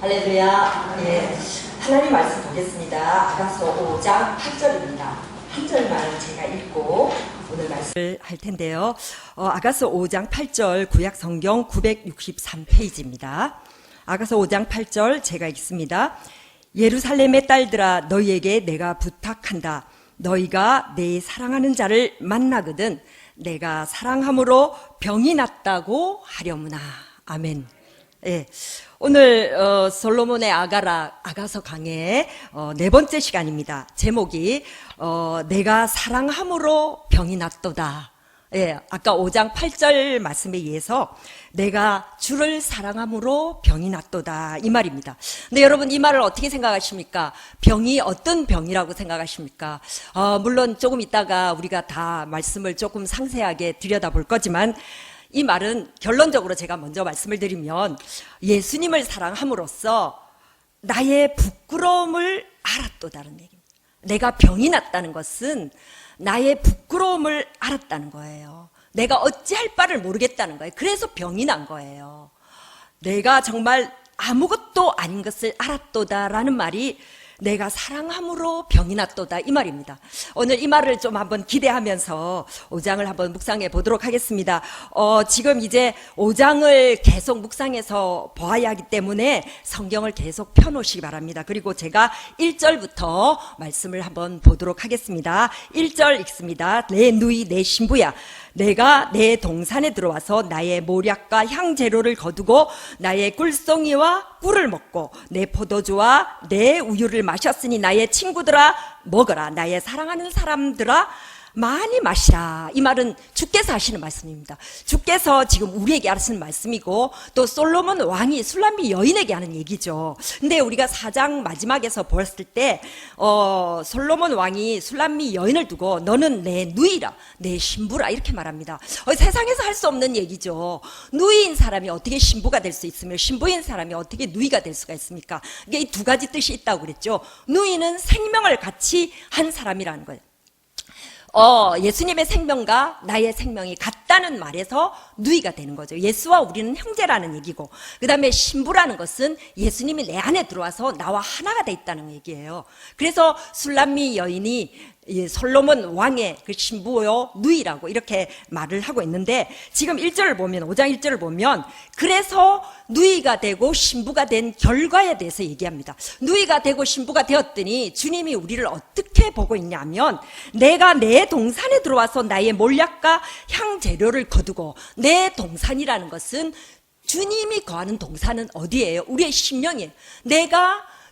할렐루야. 예, 하나님 말씀 보겠습니다. 아가서 5장 8절입니다. 한 절만 제가 읽고 오늘 말씀을 할 텐데요. 아가서 5장 8절 구약 성경 963페이지입니다. 아가서 5장 8절 제가 읽습니다. 예루살렘의 딸들아, 너희에게 내가 부탁한다. 너희가 내 사랑하는 자를 만나거든 내가 사랑함으로 병이 낫다고 하려무나. 아멘. 예, 오늘 솔로몬의 아가서 강의 네 번째 시간입니다. 제목이 내가 사랑함으로 병이 낫도다. 예, 아까 5장 8절 말씀에 의해서 내가 주를 사랑함으로 병이 낫도다 이 말입니다. 근데 여러분 이 말을 어떻게 생각하십니까? 병이 어떤 병이라고 생각하십니까? 물론 조금 있다가 우리가 다 말씀을 조금 상세하게 들여다볼 거지만 이 말은 결론적으로 제가 먼저 말씀을 드리면 예수님을 사랑함으로써 나의 부끄러움을 알았도다는 얘기입니다. 내가 병이 났다는 것은 나의 부끄러움을 알았다는 거예요. 내가 어찌할 바를 모르겠다는 거예요. 그래서 병이 난 거예요. 내가 정말 아무것도 아닌 것을 알았도다라는 말이 내가 사랑함으로 병이 낫도다 이 말입니다. 오늘 이 말을 좀 한번 기대하면서 5장을 한번 묵상해 보도록 하겠습니다. 지금 이제 5장을 계속 묵상해서 보아야 하기 때문에 성경을 계속 펴놓으시기 바랍니다. 그리고 제가 1절부터 말씀을 한번 보도록 하겠습니다. 1절 읽습니다. 내 누이 내 신부야, 내가 내 동산에 들어와서 나의 모략과 향재료를 거두고 나의 꿀송이와 꿀을 먹고 내 포도주와 내 우유를 마셨으니 나의 친구들아 먹어라. 나의 사랑하는 사람들아 많이 마시라. 이 말은 주께서 하시는 말씀입니다. 주께서 지금 우리에게 하시는 말씀이고 또 솔로몬 왕이 술람미 여인에게 하는 얘기죠. 근데 우리가 4장 마지막에서 보았을 때 솔로몬 왕이 술람미 여인을 두고 너는 내 누이라, 내 신부라 이렇게 말합니다. 세상에서 할 수 없는 얘기죠. 누이인 사람이 어떻게 신부가 될 수 있으며 신부인 사람이 어떻게 누이가 될 수가 있습니까? 이게 이 두 가지 뜻이 있다고 그랬죠. 누이는 생명을 같이 한 사람이라는 거예요. 예수님의 생명과 나의 생명이 같다는 말에서 누이가 되는 거죠. 예수와 우리는 형제라는 얘기고, 그 다음에 신부라는 것은 예수님이 내 안에 들어와서 나와 하나가 돼 있다는 얘기예요. 그래서 술람미 여인이 솔로몬 왕의 그 신부요 누이라고 이렇게 말을 하고 있는데, 지금 1절을 보면 5장 1절을 보면 그래서 누이가 되고 신부가 된 결과에 대해서 얘기합니다. 누이가 되고 신부가 되었더니 주님이 우리를 어떻게 보고 있냐면, 내가 내 동산에 들어와서 나의 몰약과 향재료를 거두고, 내 동산이라는 것은 주님이 거하는 동산은 어디예요? 우리의 심령이에요.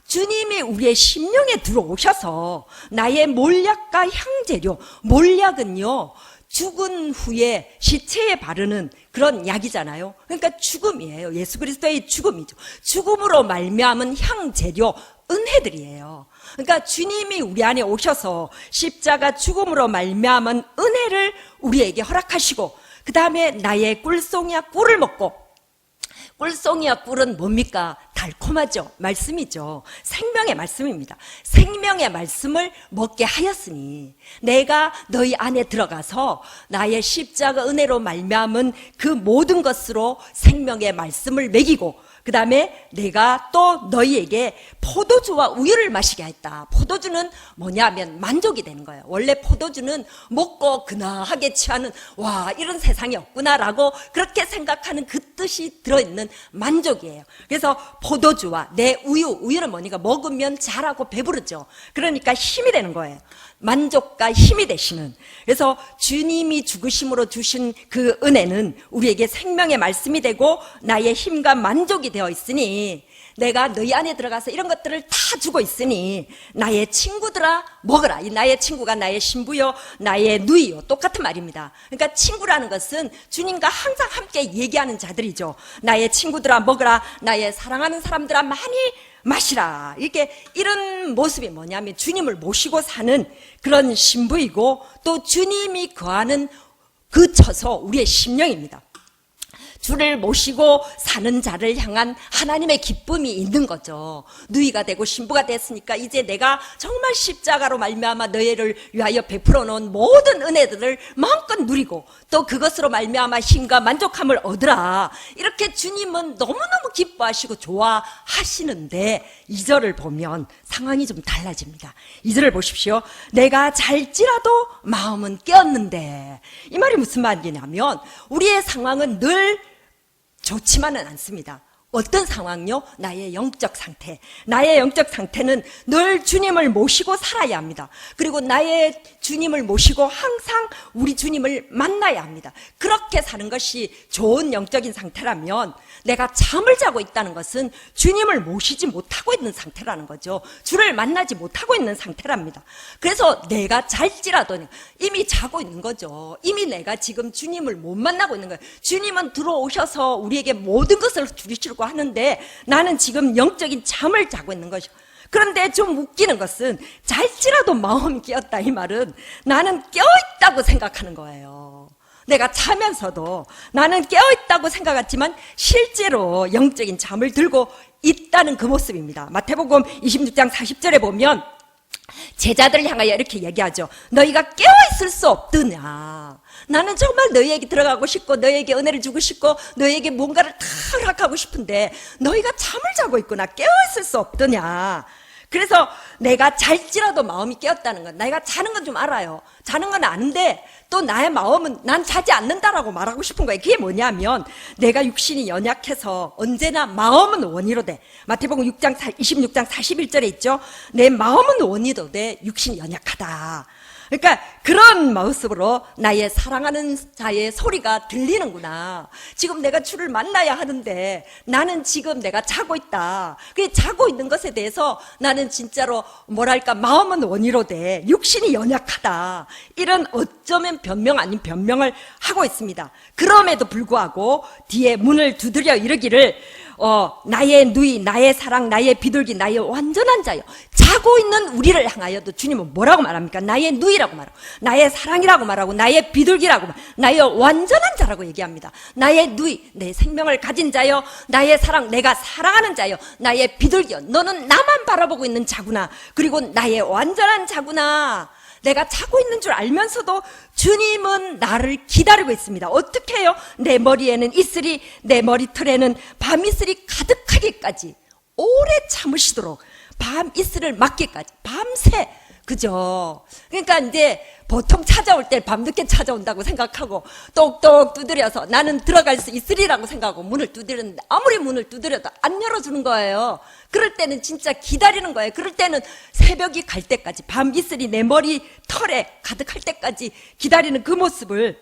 주님이 우리의 심령에 들어오셔서 나의 몰약과 향재료, 몰약은요 죽은 후에 시체에 바르는 그런 약이잖아요. 그러니까 죽음이에요. 예수 그리스도의 죽음이죠. 죽음으로 말미암은 향재료, 은혜들이에요. 그러니까 주님이 우리 안에 오셔서 십자가 죽음으로 말미암은 은혜를 우리에게 허락하시고, 그 다음에 나의 꿀송이와 꿀을 먹고, 꿀송이와 꿀은 뭡니까? 달콤하죠. 말씀이죠. 생명의 말씀입니다. 생명의 말씀을 먹게 하였으니 내가 너희 안에 들어가서 나의 십자가 은혜로 말미암은 그 모든 것으로 생명의 말씀을 먹이고, 그 다음에 내가 또 너희에게 포도주와 우유를 마시게 했다. 포도주는 뭐냐면 만족이 되는 거예요. 원래 포도주는 먹고 근하하게 취하는, 와 이런 세상이 없구나라고 그렇게 생각하는 그 뜻이 들어있는 만족이에요. 그래서 포도주와 내 우유는 뭐니까 먹으면 잘하고 배부르죠. 그러니까 힘이 되는 거예요. 만족과 힘이 되시는. 그래서 주님이 죽으심으로 주신 그 은혜는 우리에게 생명의 말씀이 되고 나의 힘과 만족이 되어 있으니, 내가 너희 안에 들어가서 이런 것들을 다 주고 있으니 나의 친구들아 먹어라. 이 나의 친구가 나의 신부요 나의 누이요 똑같은 말입니다. 그러니까 친구라는 것은 주님과 항상 함께 얘기하는 자들이죠. 나의 친구들아 먹어라. 나의 사랑하는 사람들아 많이 마시라. 이런 모습이 뭐냐면 주님을 모시고 사는 그런 신부이고, 또 주님이 거하는 그 처소 우리의 심령입니다. 주를 모시고 사는 자를 향한 하나님의 기쁨이 있는 거죠. 누이가 되고 신부가 됐으니까 이제 내가 정말 십자가로 말미암아 너희를 위하여 베풀어 놓은 모든 은혜들을 마음껏 누리고 또 그것으로 말미암아 힘과 만족함을 얻으라. 이렇게 주님은 너무너무 기뻐하시고 좋아하시는데 2절을 보면 상황이 좀 달라집니다. 2절을 보십시오. 내가 잘지라도 마음은 깨었는데, 이 말이 무슨 말이냐면 우리의 상황은 늘 좋지만은 않습니다. 어떤 상황요? 나의 영적 상태. 나의 영적 상태는 늘 주님을 모시고 살아야 합니다. 그리고 나의 주님을 모시고 항상 우리 주님을 만나야 합니다. 그렇게 사는 것이 좋은 영적인 상태라면 내가 잠을 자고 있다는 것은 주님을 모시지 못하고 있는 상태라는 거죠. 주를 만나지 못하고 있는 상태랍니다. 그래서 내가 잘지라도 이미 자고 있는 거죠. 이미 내가 지금 주님을 못 만나고 있는 거예요. 주님은 들어오셔서 우리에게 모든 것을 주시려고 하는데 나는 지금 영적인 잠을 자고 있는 것이죠. 그런데 좀 웃기는 것은 잘지라도 마음이 깨었다, 이 말은 나는 깨어있다고 생각하는 거예요. 내가 자면서도 나는 깨어있다고 생각했지만 실제로 영적인 잠을 들고 있다는 그 모습입니다. 마태복음 26장 40절에 보면 제자들을 향하여 이렇게 얘기하죠. 너희가 깨어있을 수 없더냐. 나는 정말 너희에게 들어가고 싶고 너희에게 은혜를 주고 싶고 너희에게 뭔가를 다 허락하고 싶은데 너희가 잠을 자고 있구나. 깨어있을 수 없더냐. 그래서 내가 잘지라도 마음이 깨었다는 건, 내가 자는 건 좀 알아요. 자는 건 아는데 또 나의 마음은 난 자지 않는다라고 말하고 싶은 거예요. 그게 뭐냐면 내가 육신이 연약해서 언제나 마음은 원이로 돼. 마태복음 26장 41절에 있죠. 내 마음은 원이로 돼. 육신이 연약하다. 그러니까 그런 모습으로 나의 사랑하는 자의 소리가 들리는구나. 지금 내가 주를 만나야 하는데 나는 지금 내가 자고 있다. 그 자고 있는 것에 대해서 나는 진짜로 뭐랄까 마음은 원이로 돼. 육신이 연약하다. 이런 어쩌면 변명 아닌 변명을 하고 있습니다. 그럼에도 불구하고 뒤에 문을 두드려 이르기를 나의 누이, 나의 사랑, 나의 비둘기, 나의 완전한 자요. 자고 있는 우리를 향하여도 주님은 뭐라고 말합니까? 나의 누이라고 말하고, 나의 사랑이라고 말하고, 나의 비둘기라고 말하고, 나의 완전한 자라고 얘기합니다. 나의 누이, 내 생명을 가진 자요. 나의 사랑, 내가 사랑하는 자요. 나의 비둘기요. 너는 나만 바라보고 있는 자구나. 그리고 나의 완전한 자구나. 내가 자고 있는 줄 알면서도 주님은 나를 기다리고 있습니다. 어떻게 해요? 내 머리에는 이슬이, 내 머리털에는 밤이슬이 가득하기까지 오래 참으시도록 밤 이슬을 맞기까지 밤새, 그죠? 그러니까 이제 보통 찾아올 때 밤늦게 찾아온다고 생각하고 똑똑 두드려서 나는 들어갈 수 있으리라고 생각하고 문을 두드렸는데 아무리 문을 두드려도 안 열어주는 거예요. 그럴 때는 진짜 기다리는 거예요. 그럴 때는 새벽이 갈 때까지 밤 이슬이 내 머리 털에 가득할 때까지 기다리는 그 모습을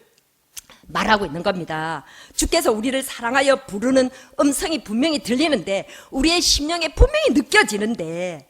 말하고 있는 겁니다. 주께서 우리를 사랑하여 부르는 음성이 분명히 들리는데 우리의 심령에 분명히 느껴지는데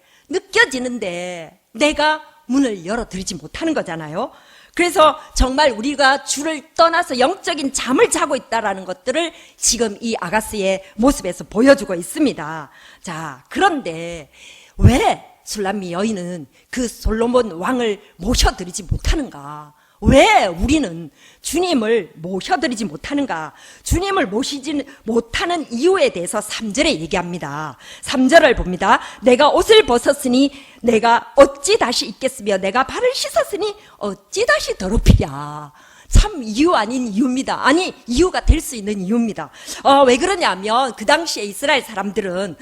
내가 문을 열어드리지 못하는 거잖아요. 그래서 정말 우리가 주를 떠나서 영적인 잠을 자고 있다라는 것들을 지금 이 아가스의 모습에서 보여주고 있습니다. 자, 그런데 왜 술람미 여인은 그 솔로몬 왕을 모셔드리지 못하는가? 왜 우리는 주님을 모셔드리지 못하는가? 주님을 모시지 못하는 이유에 대해서 3절에 얘기합니다. 3절을 봅니다. 내가 옷을 벗었으니 내가 어찌 다시 입겠으며 내가 발을 씻었으니 어찌 다시 더럽히랴. 참 이유 아닌 이유입니다. 아니, 이유가 될 수 있는 이유입니다. 왜 그러냐면 그 당시에 이스라엘 사람들은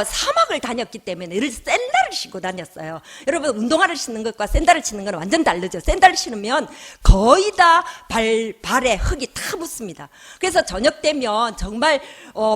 사막을 다녔기 때문에 늘 샌들을 신고 다녔어요. 여러분, 운동화를 신는 것과 샌들을 신는 건 완전 다르죠. 샌들을 신으면 거의 다 발에 흙이 다 묻습니다. 그래서 저녁 되면 정말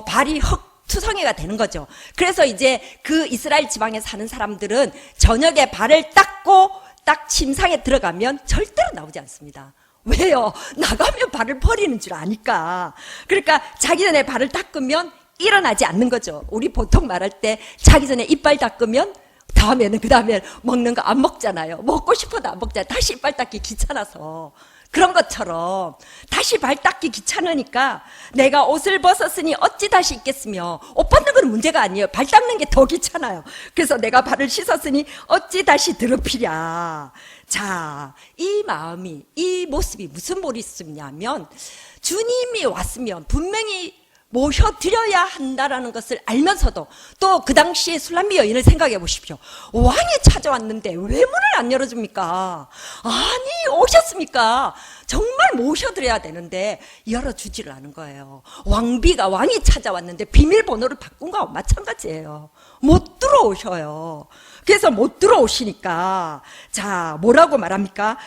발이 투성이가 되는 거죠. 그래서 이제 그 이스라엘 지방에 사는 사람들은 저녁에 발을 닦고 딱 침상에 들어가면 절대로 나오지 않습니다. 왜요? 나가면 발을 버리는 줄 아니까. 그러니까 자기 전에 발을 닦으면 일어나지 않는 거죠. 우리 보통 말할 때 자기 전에 이빨 닦으면 그 다음에 먹는 거 안 먹잖아요. 먹고 싶어도 안 먹잖아요. 다시 이빨 닦기 귀찮아서. 그런 것처럼 다시 발 닦기 귀찮으니까 내가 옷을 벗었으니 어찌 다시 입겠으며, 옷 벗는 건 문제가 아니에요. 발 닦는 게 더 귀찮아요. 그래서 내가 발을 씻었으니 어찌 다시 더럽히랴. 자, 이 마음이, 이 모습이 무슨 모습이냐면 주님이 왔으면 분명히 모셔드려야 한다라는 것을 알면서도 또 그 당시에 술람비 여인을 생각해 보십시오. 왕이 찾아왔는데 왜 문을 안 열어줍니까? 아니 오셨습니까? 정말 모셔드려야 되는데 열어주지를 않은 거예요. 왕이 찾아왔는데 비밀번호를 바꾼 거와 마찬가지예요. 못 들어오셔요. 그래서 못 들어오시니까 자 뭐라고 말합니까?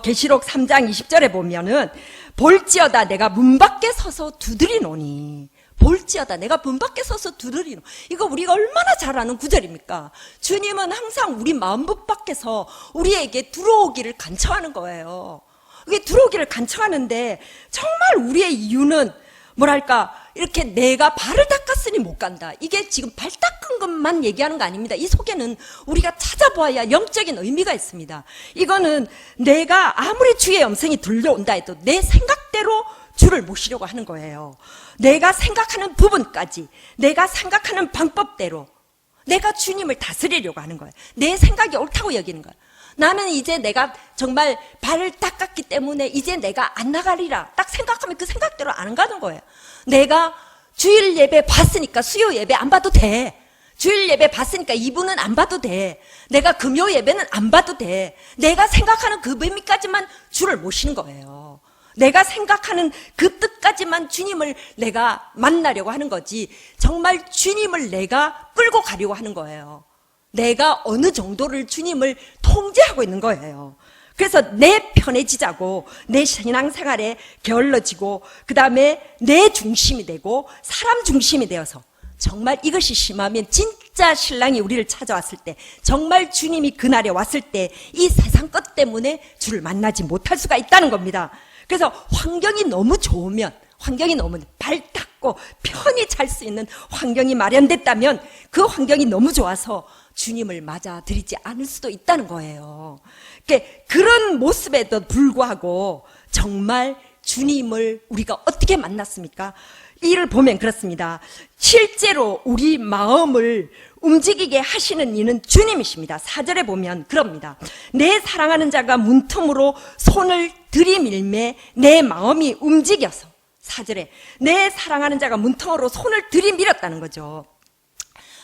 계시록 3장 20절에 보면은 볼지어다 내가 문 밖에 서서 두드리노니, 볼지어다 내가 문 밖에 서서 두드리노. 이거 우리가 얼마나 잘 아는 구절입니까? 주님은 항상 우리 마음문 밖에서 우리에게 들어오기를 간청하는 거예요. 이게 들어오기를 간청하는데 정말 우리의 이유는 뭐랄까 이렇게 내가 발을 닦았으니 못 간다. 이게 지금 발 닦은 것만 얘기하는 거 아닙니다. 이 속에는 우리가 찾아보아야 영적인 의미가 있습니다. 이거는 내가 아무리 주의 음성이 들려온다 해도 내 생각대로 주를 모시려고 하는 거예요. 내가 생각하는 부분까지, 내가 생각하는 방법대로 내가 주님을 다스리려고 하는 거예요. 내 생각이 옳다고 여기는 거예요. 나는 이제 내가 정말 발을 닦았기 때문에 이제 내가 안 나가리라 딱 생각하면 그 생각대로 안 가는 거예요. 내가 주일 예배 봤으니까 수요 예배 안 봐도 돼. 주일 예배 봤으니까 이분은 안 봐도 돼. 내가 금요 예배는 안 봐도 돼. 내가 생각하는 그 의미까지만 주를 모시는 거예요. 내가 생각하는 그 뜻까지만 주님을 내가 만나려고 하는 거지, 정말 주님을 내가 끌고 가려고 하는 거예요. 내가 어느 정도를 주님을 통제하고 있는 거예요. 그래서 내 편해지자고, 내 신앙생활에 게을러지고, 그 다음에 내 중심이 되고 사람 중심이 되어서 정말 이것이 심하면 진짜 신랑이 우리를 찾아왔을 때, 정말 주님이 그날에 왔을 때 이 세상 것 때문에 주를 만나지 못할 수가 있다는 겁니다. 그래서 환경이 너무 좋으면, 환경이 너무 발 닦고 편히 잘 수 있는 환경이 마련됐다면 그 환경이 너무 좋아서 주님을 맞아들이지 않을 수도 있다는 거예요. 그런 모습에도 불구하고 정말 주님을 우리가 어떻게 만났습니까? 이를 보면 그렇습니다. 실제로 우리 마음을 움직이게 하시는 이는 주님이십니다. 4절에 보면 그럽니다. 내 사랑하는 자가 문틈으로 손을 들이밀매 내 마음이 움직여서, 4절에 내 사랑하는 자가 문틈으로 손을 들이밀었다는 거죠.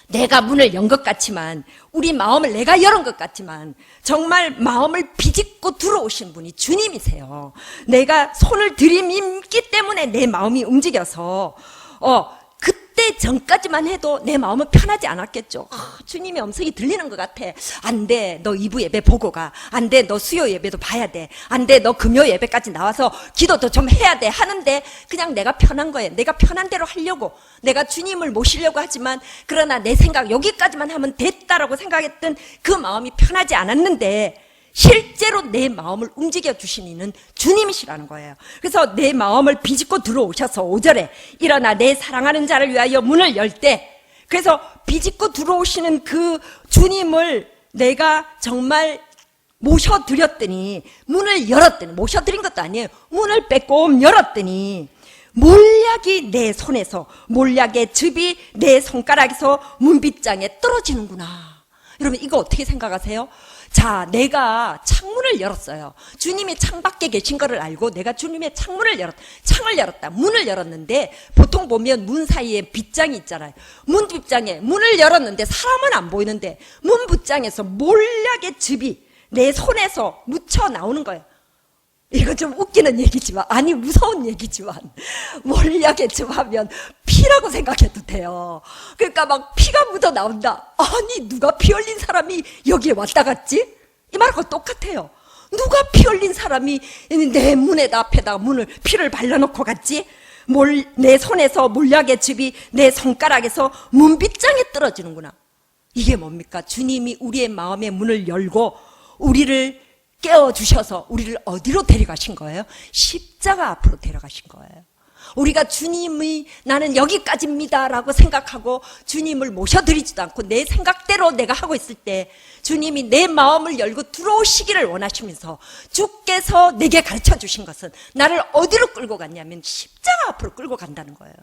내가 문을 연 것 같지만, 우리 마음을 내가 열은 것 같지만 정말 마음을 비집고 들어오신 분이 주님이세요. 내가 손을 들이밀기 때문에 내 마음이 움직여서 그때 전까지만 해도 내 마음은 편하지 않았겠죠. 주님의 음성이 들리는 것 같아. 안 돼, 너 2부 예배 보고 가. 안 돼, 너 수요 예배도 봐야 돼. 안 돼, 너 금요 예배까지 나와서 기도도 좀 해야 돼. 하는데 그냥 내가 편한 거예요. 내가 편한 대로 하려고, 내가 주님을 모시려고 하지만 그러나 내 생각 여기까지만 하면 됐다라고 생각했던 그 마음이 편하지 않았는데, 실제로 내 마음을 움직여 주신 이는 주님이시라는 거예요. 그래서 내 마음을 비집고 들어오셔서 5절에 일어나 내 사랑하는 자를 위하여 문을 열 때, 그래서 비집고 들어오시는 그 주님을 내가 정말 모셔드렸더니, 문을 열었더니, 모셔드린 것도 아니에요. 문을 빼꼼 열었더니 몰약이 내 손에서, 몰약의 즙이 내 손가락에서 문빗장에 떨어지는구나. 여러분 이거 어떻게 생각하세요? 자, 내가 창문을 열었어요. 주님이 창밖에 계신 거를 알고 내가 주님의 창을 열었다. 문을 열었는데, 보통 보면 문 사이에 빗장이 있잖아요. 문 빗장에 문을 열었는데 사람은 안 보이는데 문 빗장에서 몰약의 즙이 내 손에서 묻혀 나오는 거예요. 이거 좀 웃기는 얘기지만, 아니 무서운 얘기지만, 몰약의 즙 하면 피라고 생각해도 돼요. 그러니까 막 피가 묻어 나온다. 아니 누가 피 흘린 사람이 여기에 왔다 갔지? 이 말하고 똑같아요. 누가 피 흘린 사람이 내 문에다 앞에다 피를 발라놓고 갔지? 내 손에서 몰약의 즙이 내 손가락에서 문빗장에 떨어지는구나. 이게 뭡니까? 주님이 우리의 마음의 문을 열고 우리를 깨워주셔서 우리를 어디로 데려가신 거예요? 십자가 앞으로 데려가신 거예요. 우리가 주님이 나는 여기까지입니다 라고 생각하고 주님을 모셔드리지도 않고 내 생각대로 내가 하고 있을 때, 주님이 내 마음을 열고 들어오시기를 원하시면서 주께서 내게 가르쳐 주신 것은 나를 어디로 끌고 갔냐면 십자가 앞으로 끌고 간다는 거예요.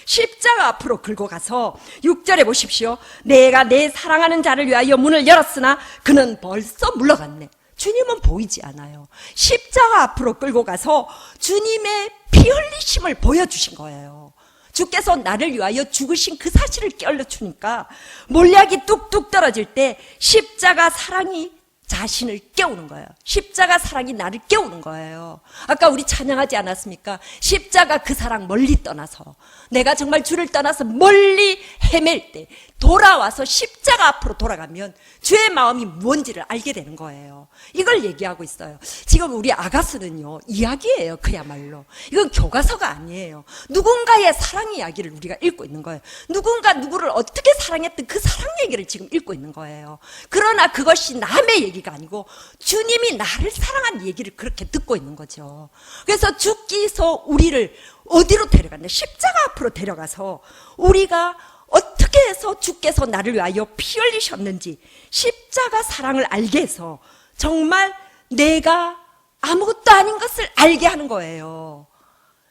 십자가 앞으로 끌고 가서 6절에 보십시오. 내가 내 사랑하는 자를 위하여 문을 열었으나 그는 벌써 물러갔네. 주님은 보이지 않아요. 십자가 앞으로 끌고 가서 주님의 피 흘리심을 보여주신 거예요. 주께서 나를 위하여 죽으신 그 사실을 깨울려주니까 몰약이 뚝뚝 떨어질 때 십자가 사랑이 자신을 깨우는 거예요. 십자가 사랑이 나를 깨우는 거예요. 아까 우리 찬양하지 않았습니까? 십자가 그 사랑 멀리 떠나서 내가 정말 주를 떠나서 멀리 헤맬 때 돌아와서 십자가 앞으로 돌아가면 주의 마음이 뭔지를 알게 되는 거예요. 이걸 얘기하고 있어요. 지금 우리 아가스는요, 이야기예요. 그야말로 이건 교과서가 아니에요. 누군가의 사랑 이야기를 우리가 읽고 있는 거예요. 누군가 누구를 어떻게 사랑했던 그 사랑 얘기를 지금 읽고 있는 거예요. 그러나 그것이 남의 얘기가 아니고 주님이 나를 사랑한 얘기를 그렇게 듣고 있는 거죠. 그래서 주께서 우리를 어디로 데려갔냐? 십자가 앞으로 데려가서 우리가 어떻게 해서 주께서 나를 위하여 피 흘리셨는지 십자가 사랑을 알게 해서 정말 내가 아무것도 아닌 것을 알게 하는 거예요.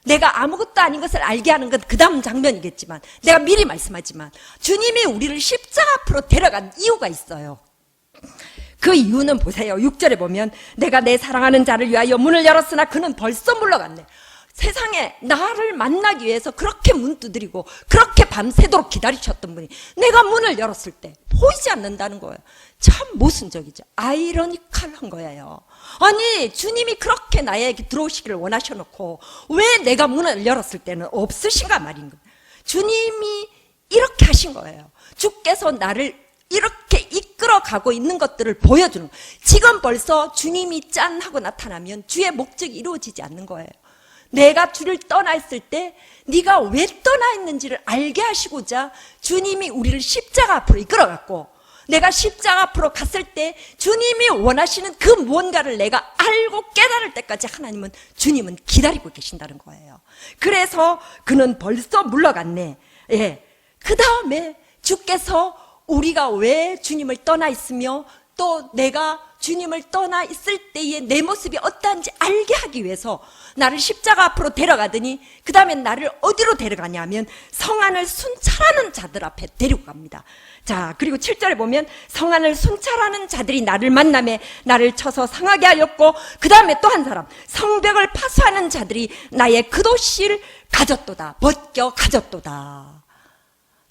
내가 아무것도 아닌 것을 알게 하는 건 그 다음 장면이겠지만 내가 미리 말씀하지만 주님이 우리를 십자가 앞으로 데려간 이유가 있어요. 그 이유는 보세요. 6절에 보면 내가 내 사랑하는 자를 위하여 문을 열었으나 그는 벌써 물러갔네. 세상에 나를 만나기 위해서 그렇게 문 두드리고 그렇게 밤새도록 기다리셨던 분이 내가 문을 열었을 때 보이지 않는다는 거예요. 참 모순적이죠. 아이러니컬한 거예요. 아니 주님이 그렇게 나에게 들어오시기를 원하셔놓고 왜 내가 문을 열었을 때는 없으신가 말인 거예요. 주님이 이렇게 하신 거예요. 주께서 나를 이렇게 이끌어가고 있는 것들을 보여주는 거예요. 지금 벌써 주님이 짠 하고 나타나면 주의 목적이 이루어지지 않는 거예요. 내가 주를 떠나 있을 때 네가 왜 떠나 있는지를 알게 하시고자 주님이 우리를 십자가 앞으로 이끌어갔고 내가 십자가 앞으로 갔을 때 주님이 원하시는 그 무언가를 내가 알고 깨달을 때까지 하나님은 주님은 기다리고 계신다는 거예요. 그래서 그는 벌써 물러갔네. 예. 그 다음에 주께서 우리가 왜 주님을 떠나 있으며 또 내가 주님을 떠나 있을 때의 내 모습이 어떠한지 알게 하기 위해서 나를 십자가 앞으로 데려가더니 그 다음에 나를 어디로 데려가냐면 성안을 순찰하는 자들 앞에 데리고 갑니다. 자, 그리고 7절에 보면 성안을 순찰하는 자들이 나를 만나매 나를 쳐서 상하게 하였고 그 다음에 또 한 사람 성벽을 파수하는 자들이 나의 겉옷을 가졌도다. 벗겨 가졌도다.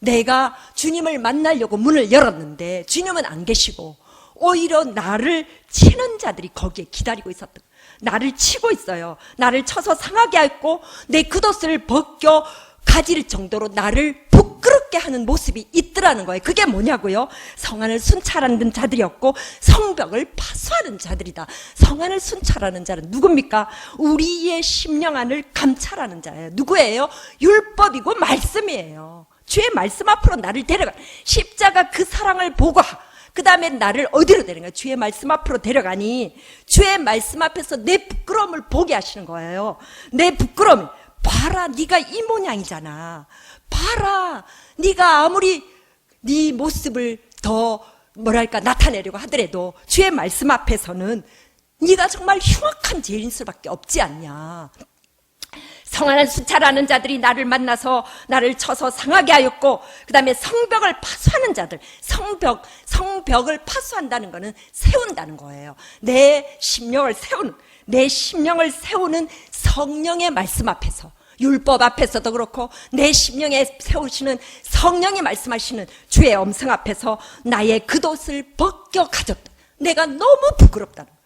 내가 주님을 만나려고 문을 열었는데 주님은 안 계시고 오히려 나를 치는 자들이 거기에 기다리고 있었던 거예요. 나를 치고 있어요. 나를 쳐서 상하게 했고 내 겉옷을 벗겨 가질 정도로 나를 부끄럽게 하는 모습이 있더라는 거예요. 그게 뭐냐고요? 성안을 순찰하는 자들이었고 성벽을 파수하는 자들이다. 성안을 순찰하는 자는 누굽니까? 우리의 심령 안을 감찰하는 자예요. 누구예요? 율법이고 말씀이에요. 주의 말씀 앞으로 나를 데려가. 십자가 그 사랑을 보고 그 다음에 나를 어디로 데려가? 주의 말씀 앞으로 데려가니 주의 말씀 앞에서 내 부끄러움을 보게 하시는 거예요. 내 부끄러움. 봐라, 네가 이 모양이잖아. 봐라, 네가 아무리 네 모습을 더 뭐랄까 나타내려고 하더라도 주의 말씀 앞에서는 네가 정말 흉악한 죄인 수밖에 없지 않냐. 성안을 순찰하는 자들이 나를 만나서 나를 쳐서 상하게 하였고 그 다음에 성벽을 파수하는 자들. 성벽을 파수한다는 것은 세운다는 거예요. 내 심령을 세우는 성령의 말씀 앞에서 율법 앞에서도 그렇고 내 심령에 세우시는 성령이 말씀하시는 주의 음성 앞에서 나의 겉옷을 벗겨 가졌다. 내가 너무 부끄럽다는 거예요.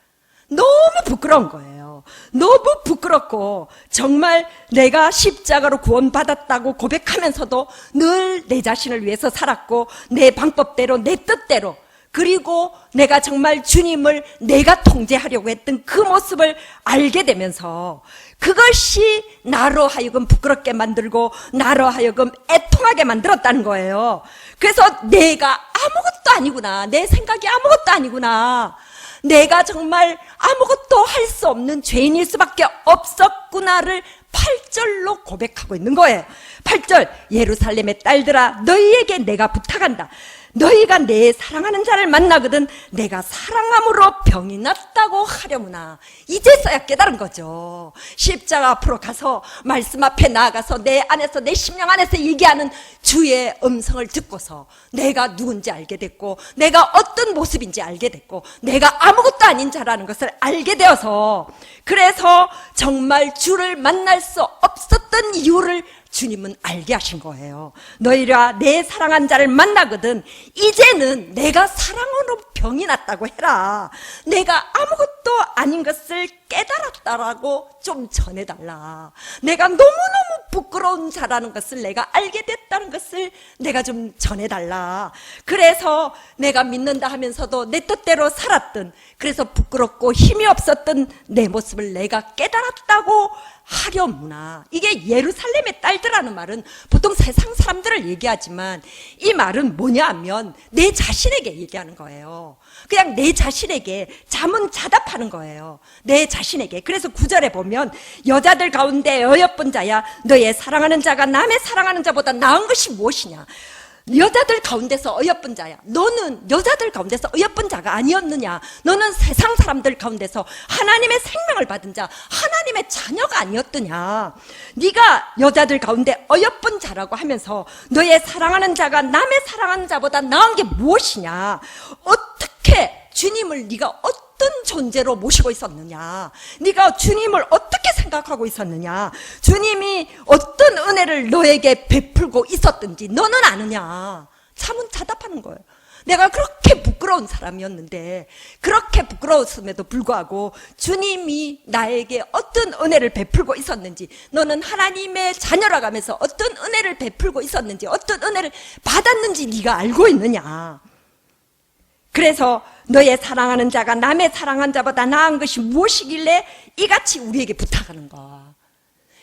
너무 부끄러운 거예요. 너무 부끄럽고 정말 내가 십자가로 구원받았다고 고백하면서도 늘 내 자신을 위해서 살았고 내 방법대로 내 뜻대로 그리고 내가 정말 주님을 내가 통제하려고 했던 그 모습을 알게 되면서 그것이 나로 하여금 부끄럽게 만들고 나로 하여금 애통하게 만들었다는 거예요. 그래서 내가 아무것도 아니구나. 내 생각이 아무것도 아니구나. 내가 정말 아무것도 할 수 없는 죄인일 수밖에 없었구나를 8절로 고백하고 있는 거예요. 8절 예루살렘의 딸들아 너희에게 내가 부탁한다. 너희가 내 사랑하는 자를 만나거든 내가 사랑함으로 병이 낫다고 하려무나. 이제서야 깨달은 거죠. 십자가 앞으로 가서 말씀 앞에 나아가서 내 안에서 내 심령 안에서 얘기하는 주의 음성을 듣고서 내가 누군지 알게 됐고 내가 어떤 모습인지 알게 됐고 내가 아무것도 아닌 자라는 것을 알게 되어서 그래서 정말 주를 만날 수 없었던 이유를 주님은 알게 하신 거예요. 너희가 내 사랑한 자를 만나거든 이제는 내가 사랑으로 병이 났다고 해라. 내가 아무것도 아닌 것을 깨달았다라고 좀 전해달라. 내가 너무너무 부끄러운 자라는 것을 내가 알게 됐다는 것을 내가 좀 전해달라. 그래서 내가 믿는다 하면서도 내 뜻대로 살았던, 그래서 부끄럽고 힘이 없었던 내 모습을 내가 깨달았다고 하려무나. 이게 예루살렘의 딸들이라는 말은 보통 세상 사람들을 얘기하지만 이 말은 뭐냐 하면 내 자신에게 얘기하는 거예요. 그냥 내 자신에게 자문자답하는 거예요. 내 자신에게. 그래서 9절에 보면 여자들 가운데 어여쁜 자야 너의 사랑하는 자가 남의 사랑하는 자보다 나은 것이 무엇이냐. 여자들 가운데서 어여쁜 자야. 너는 여자들 가운데서 어여쁜 자가 아니었느냐. 너는 세상 사람들 가운데서 하나님의 생명을 받은 자, 하나님의 자녀가 아니었더냐. 네가 여자들 가운데 어여쁜 자라고 하면서 너의 사랑하는 자가 남의 사랑하는 자보다 나은 게 무엇이냐. 어떻게 주님을 네가 어떤 존재로 모시고 있었느냐. 네가 주님을 어떻게 생각하고 있었느냐. 주님이 어떤 은혜를 너에게 베풀고 있었든지 너는 아느냐. 자문자답하는 거예요. 내가 그렇게 부끄러운 사람이었는데, 그렇게 부끄러웠음에도 불구하고 주님이 나에게 어떤 은혜를 베풀고 있었는지, 너는 하나님의 자녀라고 하면서 어떤 은혜를 베풀고 있었는지, 어떤 은혜를 받았는지 네가 알고 있느냐. 그래서 너의 사랑하는 자가 남의 사랑한 자보다 나은 것이 무엇이길래 이같이 우리에게 부탁하는 거야.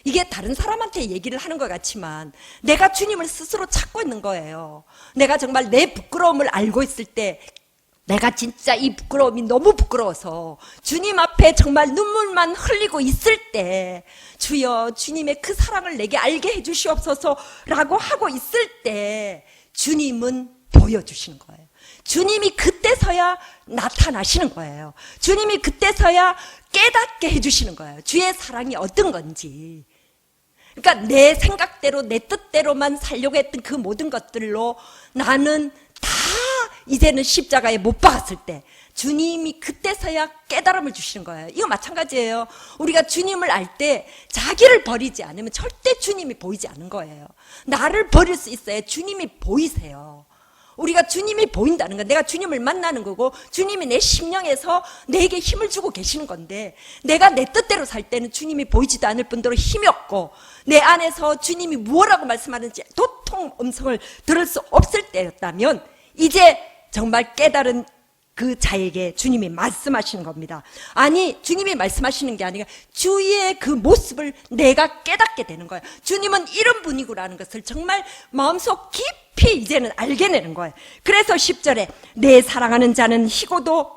이게 다른 사람한테 얘기를 하는 것 같지만 내가 주님을 스스로 찾고 있는 거예요. 내가 정말 내 부끄러움을 알고 있을 때, 내가 진짜 이 부끄러움이 너무 부끄러워서 주님 앞에 정말 눈물만 흘리고 있을 때, 주여 주님의 그 사랑을 내게 알게 해주시옵소서라고 하고 있을 때 주님은 보여주시는 거예요. 주님이 그때서야 나타나시는 거예요. 주님이 그때서야 깨닫게 해주시는 거예요. 주의 사랑이 어떤 건지. 그러니까 내 생각대로 내 뜻대로만 살려고 했던 그 모든 것들로 나는 다 이제는 십자가에 못 박았을 때 주님이 그때서야 깨달음을 주시는 거예요. 이거 마찬가지예요. 우리가 주님을 알 때 자기를 버리지 않으면 절대 주님이 보이지 않는 거예요. 나를 버릴 수 있어야 주님이 보이세요. 우리가 주님이 보인다는 건 내가 주님을 만나는 거고, 주님이 내 심령에서 내게 힘을 주고 계시는 건데, 내가 내 뜻대로 살 때는 주님이 보이지도 않을 뿐더러 힘이 없고, 내 안에서 주님이 무엇라고 말씀하는지 도통 음성을 들을 수 없을 때였다면 이제 정말 깨달은 그 자에게 주님이 말씀하시는 겁니다. 아니, 주님이 말씀하시는 게 아니라 주의 그 모습을 내가 깨닫게 되는 거예요. 주님은 이런 분이구라는 것을 정말 마음속 깊이 이제는 알게 되는 거예요. 그래서 10절에 내 사랑하는 자는 희고도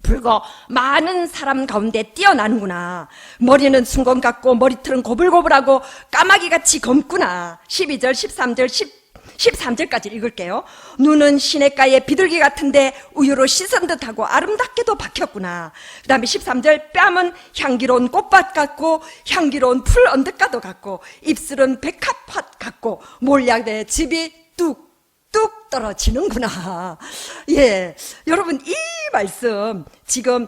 붉어 많은 사람 가운데 뛰어나는구나. 머리는 순건 같고 머리털은 고불고불하고 까마귀같이 검구나. 12절, 13절, 13절까지 읽을게요. 눈은 시냇가의 비둘기 같은데 우유로 씻은 듯하고 아름답게도 박혔구나. 그 다음에 13절, 뺨은 향기로운 꽃밭 같고 향기로운 풀 언덕가도 같고 입술은 백합밭 같고 몰약의 즙이 뚝뚝 떨어지는구나. 예, 여러분 이 말씀 지금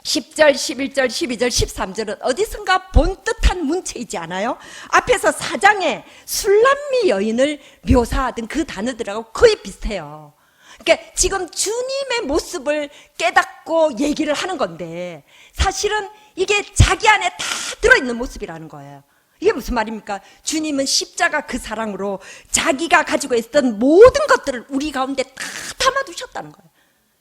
10절, 11절, 12절, 13절은 어디선가 본 듯한 문체이지 않아요? 앞에서 4장에 술람미 여인을 묘사하던 그 단어들하고 거의 비슷해요. 그러니까 지금 주님의 모습을 깨닫고 얘기를 하는 건데 사실은 이게 자기 안에 다 들어있는 모습이라는 거예요. 이게 무슨 말입니까? 주님은 십자가 그 사랑으로 자기가 가지고 있었던 모든 것들을 우리 가운데 다 담아두셨다는 거예요.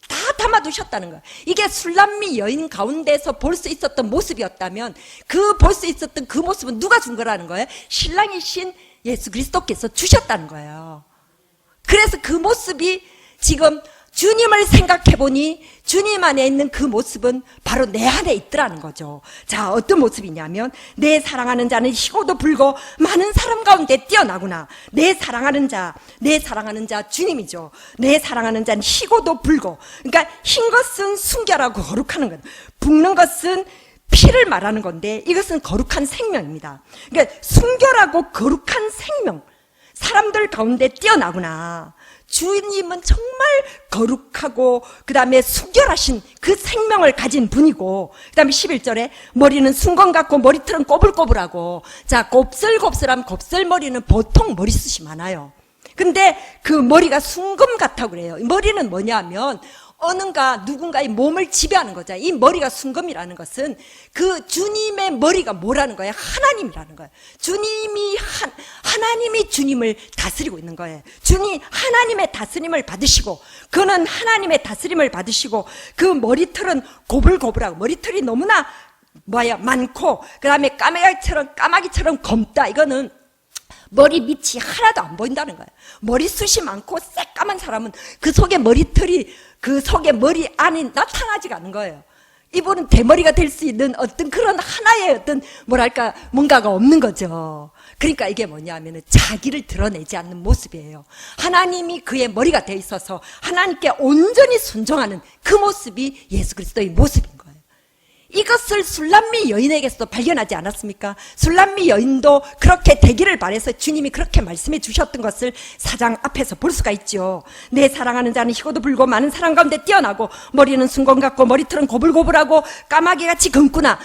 다 담아두셨다는 거예요. 이게 술람미 여인 가운데서 볼 수 있었던 모습이었다면 그 볼 수 있었던 그 모습은 누가 준 거라는 거예요? 신랑이신 예수 그리스도께서 주셨다는 거예요. 그래서 그 모습이 지금 주님을 생각해보니 주님 안에 있는 그 모습은 바로 내 안에 있더라는 거죠. 자, 어떤 모습이냐면 내 사랑하는 자는 희고도 붉어 많은 사람 가운데 뛰어나구나. 내 사랑하는 자 주님이죠. 내 사랑하는 자는 희고도 붉어. 그러니까 흰 것은 순결하고 거룩하는 것, 붉는 것은 피를 말하는 건데 이것은 거룩한 생명입니다. 그러니까 순결하고 거룩한 생명, 사람들 가운데 뛰어나구나. 주님은 정말 거룩하고 그 다음에 순결하신 그 생명을 가진 분이고, 그 다음에 11절에 머리는 순건 같고 머리털은 꼬불꼬불하고. 자, 곱슬곱슬한 곱슬머리는 보통 머리숱이 많아요. 근데 그 머리가 순금 같다고 그래요. 머리는 뭐냐면 어느가 누군가의 몸을 지배하는 거죠. 이 머리가 순금이라는 것은 그 주님의 머리가 뭐라는 거예요? 하나님이라는 거예요. 하나님이 주님을 다스리고 있는 거예요. 하나님의 다스림을 받으시고, 그는 하나님의 다스림을 받으시고, 그 머리털은 고불고불하고, 머리털이 너무나 많고, 그 다음에 까마귀처럼 검다. 이거는 머리 밑이 하나도 안 보인다는 거예요. 머리숱이 많고 새까만 사람은 그 속에 머리털이, 그 속에 머리 안이 나타나지가 않는 거예요. 이분은 대머리가 될 수 있는 어떤 그런 하나의 어떤 뭔가가 없는 거죠. 그러니까 이게 뭐냐면은 자기를 드러내지 않는 모습이에요. 하나님이 그의 머리가 돼 있어서 하나님께 온전히 순종하는 그 모습이 예수 그리스도의 모습인 거예요. 이것을 술람미 여인에게서도 발견하지 않았습니까? 술람미 여인도 그렇게 되기를 바라서 주님이 그렇게 말씀해 주셨던 것을 4장 앞에서 볼 수가 있죠. 내 사랑하는 자는 희고도 불고 많은 사랑 가운데 뛰어나고 머리는 순건 같고 머리털은 고불고불하고 까마귀같이 검구나.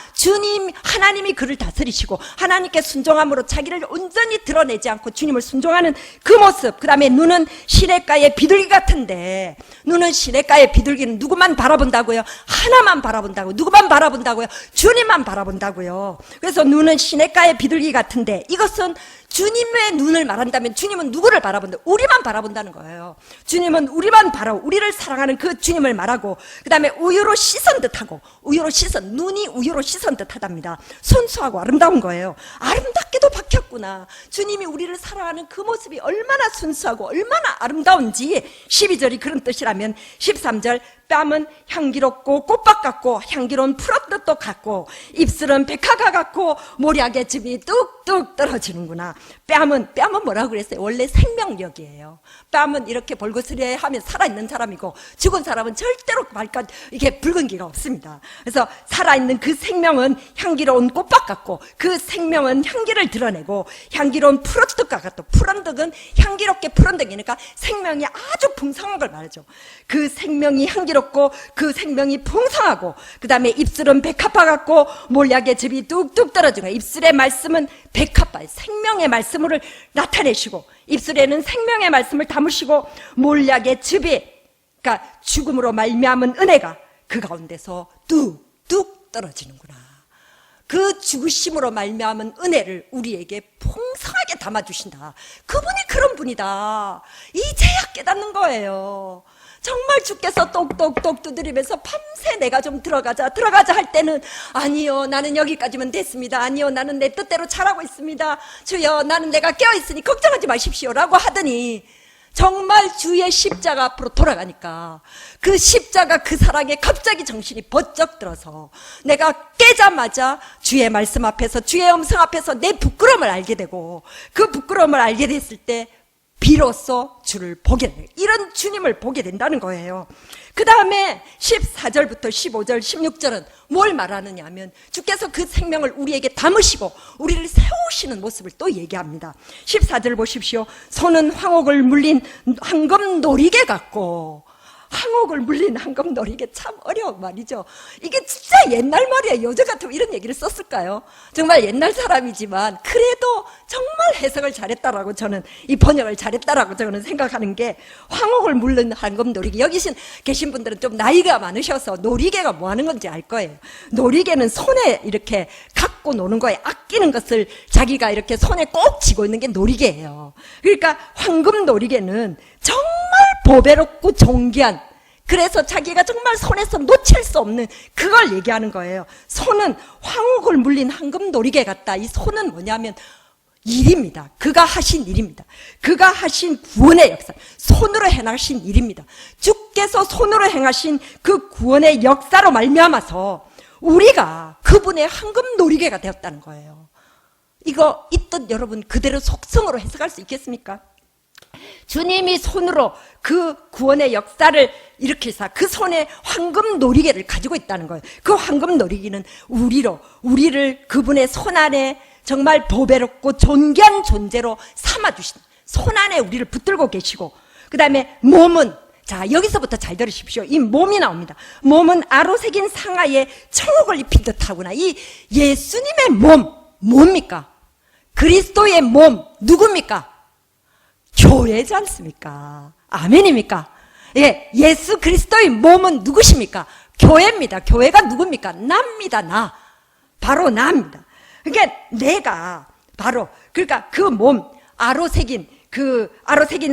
하나님이 그를 다스리시고 하나님께 순종함으로 자기를 온전히 드러내지 않고 주님을 순종하는 그 모습. 그 다음에 눈은 시냇가의 비둘기 같은데, 눈은 시냇가의 비둘기는 누구만 바라본다고요? 하나만 바라본다고. 누구만 바라본다고요? 주님만 바라본다고요. 그래서 눈은 시냇가의 비둘기 같은데, 이것은 주님의 눈을 말한다면 주님은 누구를 바라본다? 우리만 바라본다는 거예요. 주님은 우리를 사랑하는 그 주님을 말하고, 그 다음에 우유로 씻은 듯하고, 눈이 우유로 씻은 듯하답니다. 순수하고 아름다운 거예요. 아름답게도 박혔구나. 주님이 우리를 사랑하는 그 모습이 얼마나 순수하고 얼마나 아름다운지. 12절이 그런 뜻이라면 13절, 뺨은 향기롭고 꽃밭 같고 향기로운 푸른뜻도 같고 입술은 백화가 같고 모략의 즙이 뚝뚝 떨어지는구나. 뺨은 뭐라고 그랬어요? 원래 생명력이에요. 뺨은 이렇게 볼거스레하면 살아있는 사람이고, 죽은 사람은 절대로 이게 붉은 기가 없습니다. 그래서 살아있는 그 생명은 향기로운 꽃밭 같고, 그 생명은 향기를 드러내고 향기로운 푸른떡과 같고, 푸른떡은 향기롭게 푸른떡이니까 생명이 아주 풍성한 걸 말하죠. 그 생명이 향기롭고 그 생명이 풍성하고, 그 다음에 입술은 백합화 같고 몰약의 즙이 뚝뚝 떨어지고, 입술의 말씀은 백합화, 생명의 말씀을 나타내시고, 입술에는 생명의 말씀을 담으시고, 몰약의 즙이, 그러니까 죽음으로 말미암은 은혜가 그 가운데서 뚝뚝 떨어지는구나. 그 죽으심으로 말미암은 은혜를 우리에게 풍성하게 담아주신다. 그분이 그런 분이다. 이제야 깨닫는 거예요. 정말 주께서 똑똑똑 두드리면서 밤새 내가 좀 들어가자 할 때는, 아니요, 나는 여기까지만 됐습니다. 아니요, 나는 내 뜻대로 잘하고 있습니다. 주여, 나는 내가 깨어있으니 걱정하지 마십시오 라고 하더니, 정말 주의 십자가 앞으로 돌아가니까 그 십자가 그 사랑에 갑자기 정신이 번쩍 들어서 내가 깨자마자 주의 말씀 앞에서, 주의 음성 앞에서 내 부끄러움을 알게 되고, 그 부끄러움을 알게 됐을 때 비로소 주를 보게 돼요. 이런 주님을 보게 된다는 거예요. 그 다음에 14절부터 15절, 16절은 뭘 말하느냐 하면, 주께서 그 생명을 우리에게 담으시고 우리를 세우시는 모습을 또 얘기합니다. 14절 보십시오. 손은 황옥을 물린 황금 놀이개 같고, 황옥을 물린 황금 놀이개, 참 어려운 말이죠. 이게 진짜 옛날 말이에요. 요즘 같으면 이런 얘기를 썼을까요? 정말 옛날 사람이지만 그래도 정말 해석을 잘했다라고, 저는 이 번역을 잘했다라고 저는 생각하는 게, 황옥을 물린 황금 놀이개. 여기 계신 분들은 좀 나이가 많으셔서 놀이개가 뭐 하는 건지 알 거예요. 놀이개는 손에 이렇게 갖고 노는 거에 아끼는 것을 자기가 이렇게 손에 꼭 쥐고 있는 게 놀이개예요. 그러니까 황금 놀이개는 정말 보배롭고 존귀한, 그래서 자기가 정말 손에서 놓칠 수 없는 그걸 얘기하는 거예요. 손은 황옥을 물린 황금 놀이개 같다. 이 손은 뭐냐면 일입니다. 그가 하신 일입니다. 그가 하신 구원의 역사, 손으로 행하신 일입니다. 주께서 손으로 행하신 그 구원의 역사로 말미암아서 우리가 그분의 황금 놀이개가 되었다는 거예요. 이거 이 뜻 여러분 그대로 속성으로 해석할 수 있겠습니까? 주님이 손으로 그 구원의 역사를 일으키사 그 손에 황금 놀이개를 가지고 있다는 거예요. 그 황금 놀이개는 우리를 그분의 손 안에 정말 보배롭고 존귀한 존재로 삼아주신, 손 안에 우리를 붙들고 계시고, 그 다음에 몸은, 자, 여기서부터 잘 들으십시오. 이 몸이 나옵니다. 몸은 아로 새긴 상하에 청옥을 입힌 듯하구나. 이 예수님의 몸, 뭡니까? 그리스도의 몸, 누굽니까? 교회지 않습니까? 아멘입니까? 예, 예수 그리스도의 몸은 누구십니까? 교회입니다. 교회가 누굽니까? 나입니다, 나. 바로 나입니다. 그러니까 내가 바로, 그러니까 그 몸, 아로 새긴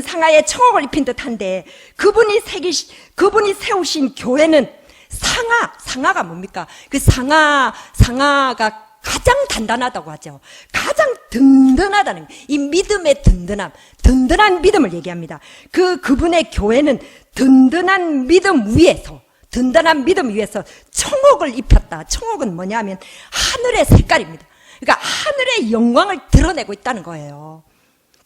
상하에 청옥을 입힌 듯한데, 그분이 세우신 교회는 상하가 뭡니까? 그 상하가 가장 단단하다고 하죠. 가장 든든하다는, 이 믿음의 든든한 믿음을 얘기합니다. 그분의 교회는 든든한 믿음 위에서 청옥을 입혔다. 청옥은 뭐냐 하면 하늘의 색깔입니다. 그러니까 하늘의 영광을 드러내고 있다는 거예요.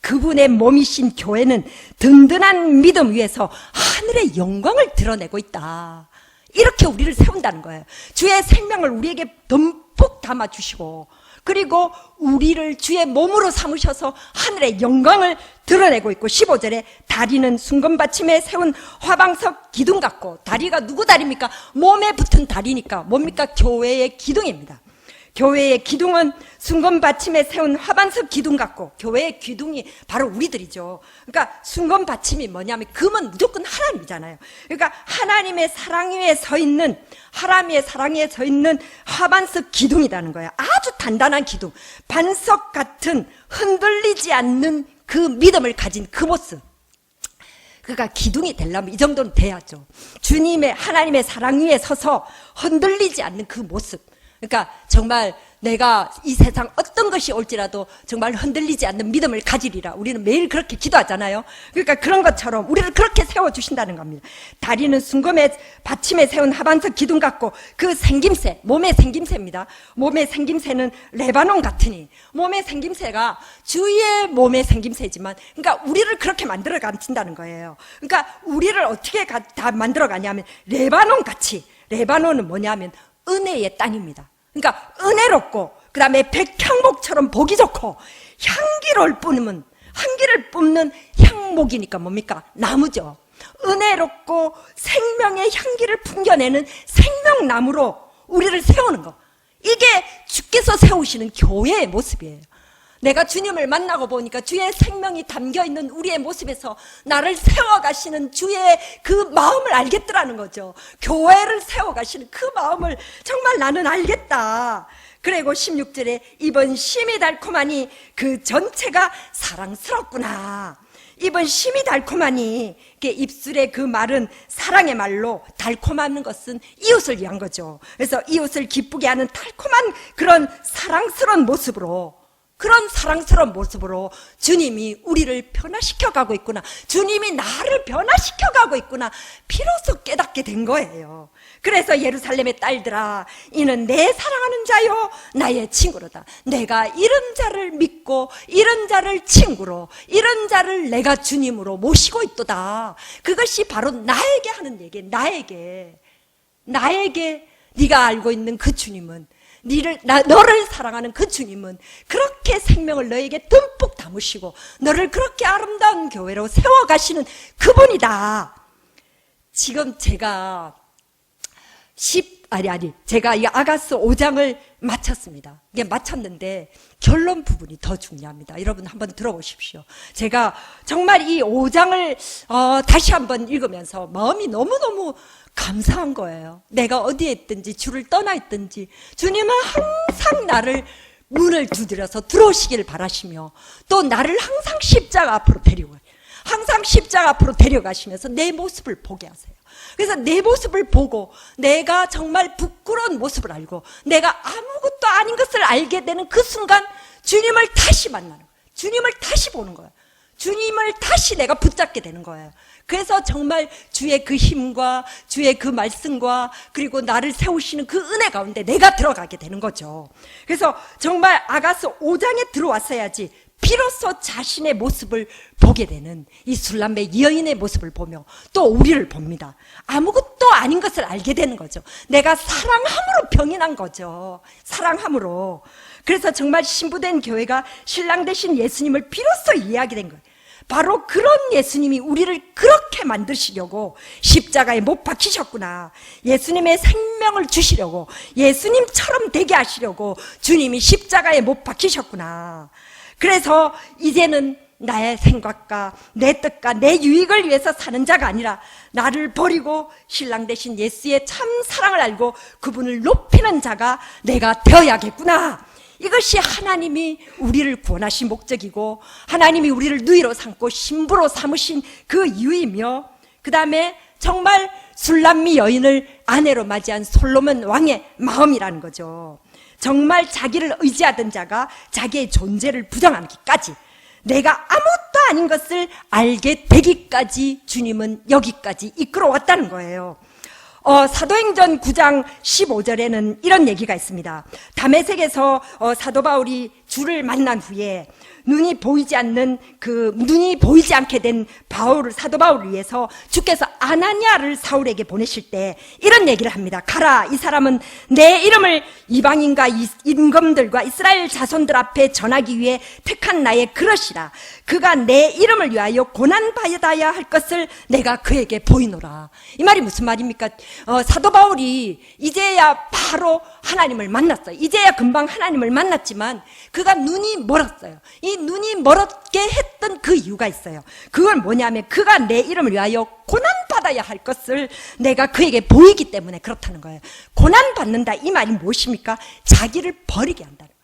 그분의 몸이신 교회는 든든한 믿음 위에서 하늘의 영광을 드러내고 있다. 이렇게 우리를 세운다는 거예요. 주의 생명을 우리에게 듬뿍 담아주시고, 그리고 우리를 주의 몸으로 삼으셔서 하늘의 영광을 드러내고 있고, 15절에 다리는 순금받침에 세운 화방석 기둥 같고, 다리가 누구 다리입니까? 몸에 붙은 다리니까 뭡니까? 교회의 기둥입니다. 교회의 기둥은 순금받침에 세운 화반석 기둥 같고, 교회의 기둥이 바로 우리들이죠. 그러니까 순금받침이 뭐냐면 금은 무조건 하나님이잖아요. 그러니까 하나님의 사랑 위에 서 있는 화반석 기둥이라는 거예요. 아주 단단한 기둥, 반석 같은 흔들리지 않는 그 믿음을 가진 그 모습. 그러니까 기둥이 되려면 이 정도는 돼야죠. 하나님의 사랑 위에 서서 흔들리지 않는 그 모습. 그러니까 정말 내가 이 세상 어떤 것이 올지라도 정말 흔들리지 않는 믿음을 가지리라. 우리는 매일 그렇게 기도하잖아요. 그러니까 그런 것처럼 우리를 그렇게 세워주신다는 겁니다. 다리는 순금에 받침에 세운 하반석 기둥 같고, 그 생김새, 몸의 생김새입니다. 몸의 생김새는 레바논 같으니, 몸의 생김새가 주의 몸의 생김새지만, 그러니까 우리를 그렇게 만들어 가신다는 거예요. 그러니까 우리를 어떻게 다 만들어 가냐면 레바논 같이, 레바논은 뭐냐면 은혜의 땅입니다. 그러니까 은혜롭고, 그 다음에 백향목처럼 보기 좋고, 향기를 뿜는 향목이니까 뭡니까? 나무죠. 은혜롭고 생명의 향기를 풍겨내는 생명나무로 우리를 세우는 거. 이게 주께서 세우시는 교회의 모습이에요. 내가 주님을 만나고 보니까 주의 생명이 담겨있는 우리의 모습에서 나를 세워가시는 주의 그 마음을 알겠더라는 거죠. 교회를 세워가시는 그 마음을 정말 나는 알겠다. 그리고 16절에 입은 심이 달콤하니 그 전체가 사랑스럽구나. 입은 심이 달콤하니, 입술의 그 말은 사랑의 말로, 달콤한 것은 이웃을 위한 거죠. 그래서 이웃을 기쁘게 하는 달콤한 그런 사랑스러운 모습으로 주님이 우리를 변화시켜 가고 있구나. 주님이 나를 변화시켜 가고 있구나. 비로소 깨닫게 된 거예요. 그래서 예루살렘의 딸들아, 이는 내 사랑하는 자요 나의 친구로다. 내가 이런 자를 믿고 이런 자를 친구로, 이런 자를 내가 주님으로 모시고 있도다. 그것이 바로 나에게 하는 얘기. 나에게 네가 알고 있는 그 주님은, 너를 사랑하는 그 주님은 그렇게 생명을 너에게 듬뿍 담으시고 너를 그렇게 아름다운 교회로 세워가시는 그분이다. 지금 제가 제가 이 아가서 5장을 마쳤습니다. 이게 마쳤는데 결론 부분이 더 중요합니다. 여러분 한번 들어보십시오. 제가 정말 이 5장을 다시 한번 읽으면서 마음이 너무너무 감사한 거예요. 내가 어디에 있든지, 주를 떠나 있든지 주님은 항상 나를 문을 두드려서 들어오시기를 바라시며, 또 나를 항상 십자가 앞으로 데려가시면서 내 모습을 보게 하세요. 그래서 내 모습을 보고 내가 정말 부끄러운 모습을 알고 내가 아무것도 아닌 것을 알게 되는 그 순간 주님을 다시 만나는 거예요. 주님을 다시 보는 거예요. 주님을 다시 내가 붙잡게 되는 거예요. 그래서 정말 주의 그 힘과 주의 그 말씀과 그리고 나를 세우시는 그 은혜 가운데 내가 들어가게 되는 거죠. 그래서 정말 아가서 5장에 들어왔어야지 비로소 자신의 모습을 보게 되는 이 술람의 여인의 모습을 보며 또 우리를 봅니다. 아무것도 아닌 것을 알게 되는 거죠. 내가 사랑함으로 병이 난 거죠. 사랑함으로. 그래서 정말 신부된 교회가 신랑 되신 예수님을 비로소 이해하게 된 거예요. 바로 그런 예수님이 우리를 그렇게 만드시려고 십자가에 못 박히셨구나. 예수님의 생명을 주시려고, 예수님처럼 되게 하시려고 주님이 십자가에 못 박히셨구나. 그래서 이제는 나의 생각과 내 뜻과 내 유익을 위해서 사는 자가 아니라 나를 버리고 신랑 되신 예수의 참 사랑을 알고 그분을 높이는 자가 내가 되어야겠구나. 이것이 하나님이 우리를 구원하신 목적이고 하나님이 우리를 누이로 삼고 신부로 삼으신 그 이유이며, 그 다음에 정말 술람미 여인을 아내로 맞이한 솔로몬 왕의 마음이라는 거죠. 정말 자기를 의지하던 자가 자기의 존재를 부정하기까지, 내가 아무것도 아닌 것을 알게 되기까지 주님은 여기까지 이끌어왔다는 거예요. 사도행전 9장 15절에는 이런 얘기가 있습니다. 다메섹에서 사도 바울이 주를 만난 후에 눈이 보이지 않게 된 사도 바울을 위해서 주께서 아나니아를 사울에게 보내실 때 이런 얘기를 합니다. 가라, 이 사람은 내 이름을 이방인과 임금들과 이스라엘 자손들 앞에 전하기 위해 택한 나의 그릇이라. 그가 내 이름을 위하여 고난받아야 할 것을 내가 그에게 보이노라. 이 말이 무슨 말입니까? 사도 바울이 이제야 바로 하나님을 만났어요. 이제야 금방 하나님을 만났지만 그가 눈이 멀었어요. 이 눈이 멀었게 했던 그 이유가 있어요. 그건 뭐냐면 그가 내 이름을 위하여 고난받아야 할 것을 내가 그에게 보이기 때문에 그렇다는 거예요. 고난받는다, 이 말이 무엇입니까? 자기를 버리게 한다는 거예요.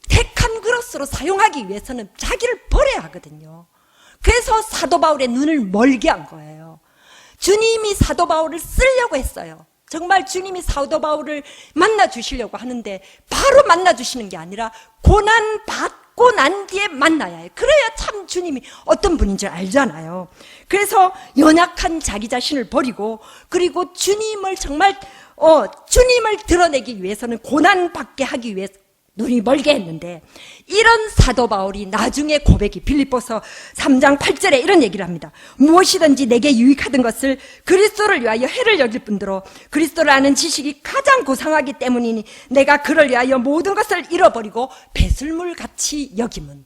택한 그릇으로 사용하기 위해서는 자기를 버려야 하거든요. 그래서 사도 바울의 눈을 멀게 한 거예요. 주님이 사도 바울을 쓰려고 했어요. 정말 주님이 사도 바울을 만나주시려고 하는데 바로 만나주시는 게 아니라 고난받고 난 뒤에 만나야 해요. 그래야 참 주님이 어떤 분인 줄 알잖아요. 그래서 연약한 자기 자신을 버리고, 그리고 주님을 정말 주님을 드러내기 위해서는 고난받게 하기 위해서 눈이 멀게 했는데, 이런 사도 바울이 나중에 고백이 빌립보서 3장 8절에 이런 얘기를 합니다. 무엇이든지 내게 유익하던 것을 그리스도를 위하여 해를 여길 뿐더러 그리스도를 아는 지식이 가장 고상하기 때문이니 내가 그를 위하여 모든 것을 잃어버리고 배설물같이 여김은.